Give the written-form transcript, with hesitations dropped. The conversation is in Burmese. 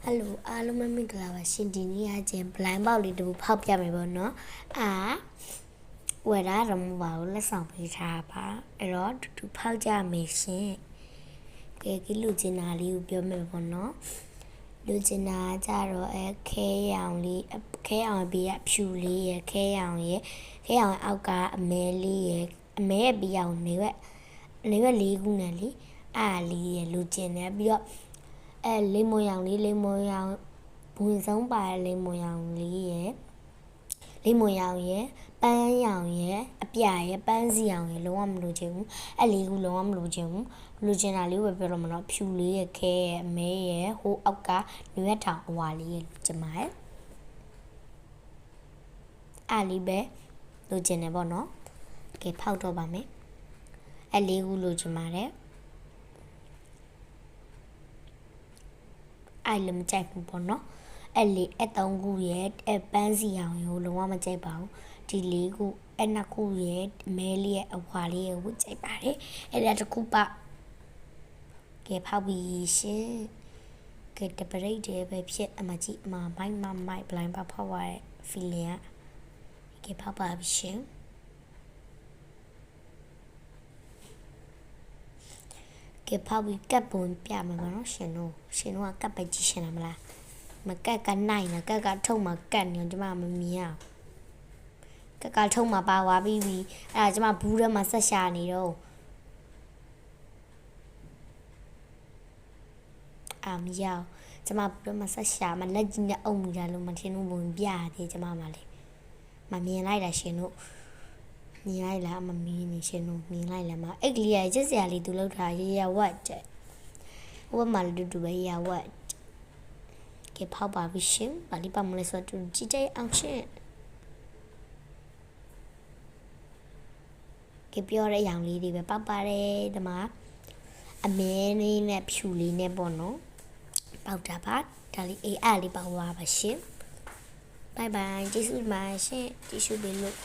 Hello အားလုံးပဲမင်္ဂလာပါရှင်ဒီနေ့အချင်း blind ပေါက်လေးတူဖောက်ပြမယ်ပေါ့နော်ဝယ်တာတော့မပါဘူးလက်ဆောင်ပေးထားပါအဲ့တော့တူဖောက်ကြမယ်ရှင်ကဲဒီလူကျင်နာလေးကိုပြောမယ်ပေါ့နော်လူကျင်နာကြတော့ခဲရောင်လေးခဲရောင်ဘေးကဖြူလေးရယ်ခဲရောင်အောက်ကအမဲလေးရယ်အမဲရဲ့ဘေးရောင်နေဝက်လေးခုနဲ့လေအားလေးရယ်လူကျင်နေပြီးတော့လိမ္မော်ရောင်လေးလိမ္မော်ရောင်ဝင်ဆုံးပါလိမ္မော်ရောင်လေးရယ်လိမ္မော်ရောင်ရယ်ပန်းရောင်ရယ်အပြရယ်ပန်းစီရောင်ရယ်လုံးဝမလိုချင်ဘူးအဲ့လေးခုလုံးဝမလိုချင်ဘူးလိုချင်တာလေးပဲပြောတော့မလို့ဖြူလေးရယ်ခဲရယ်အမဲရယ်ဟိုအောက်ကနွေထောင်အဝါလေးရယ်လိုချင်ပါတယ်အဲ့လေးပဲလိုချင်တယ်ပေါ့နော်ကဲဖောက်တော့ပါမယ်အဲ့လေးခုလိုချင်ပါတယ်အဲ့လည်းမကြိုက်ဘူးပေါ့နော်အဲ့လေးအသုံးခုရဲ့ပန်းစီအောင်ရောလုံးဝမကြိုက်ပါဘူးဒီလေးခုအဲ့နှစ်ခုရဲ့မဲလေးရဲ့အဝါလေးကိုကြိုက်ပါတယ်အဲ့ဒါတစ်ခုပါကဲဖောက်ပြီးရှင်ကဲတပရိတ်တည်းပဲဖြစ်အမကြီးအမမိုက်ဘလိုင်းပါဖောက်ရတဲ့ feeling ကဲဖောက်ပါပြီရှင်ကဲဖောက်ပြီးကပ်ပုံပြမယ်ပါနော်ရှင်တို့ကကပ်ပဲကြည့်ရှင်လားမလားမကက်ကနိုင်လားကက်ကထုံမှာကက်နေကျွန်မမမြင်အောင်ကက်ကထုံမှာပါသွားပြီးအဲ့ဒါကျွန်မဘူးထဲမှာဆက်ရှာနေတော့မရောက်ကျွန်မဘူးထဲမှာဆက်ရှာမလက်ကြီးနဲ့အုပ်မိတာလို့မထင်ဘူးဝင်ပြရတယ်ကျွန်မမလေးမမြင်လိုက်တာရှင်တို့မြင်လိုက်လားမမြင်နေရှင်တို့မြင်လိုက်လားမအဲ့ကလေးရချက်စရာလေးသူလောက်ထားရဝတ်တဲ့ဝတ်မှလည်းတူပဲရဝတ်ကဲဖောက်ပါပြီရှင်ဘာလို့ပါမလဲဆိုတော့ကြည့်ကြအောင်ရှင်ကဲပြောတဲ့ရောင်လေးတွေပဲပေါက်ပါတယ်ဒီမှာအမဲလေးနဲ့ဖြူလေးနဲ့ပေါ့နော်ပေါက်တာပါဒါလေးအားလေးပေါက်သွားပါရှင်ဘိုင်ဘိုင်ကျေးဇူးပါရှင်ကျေးဇူးပေးလို့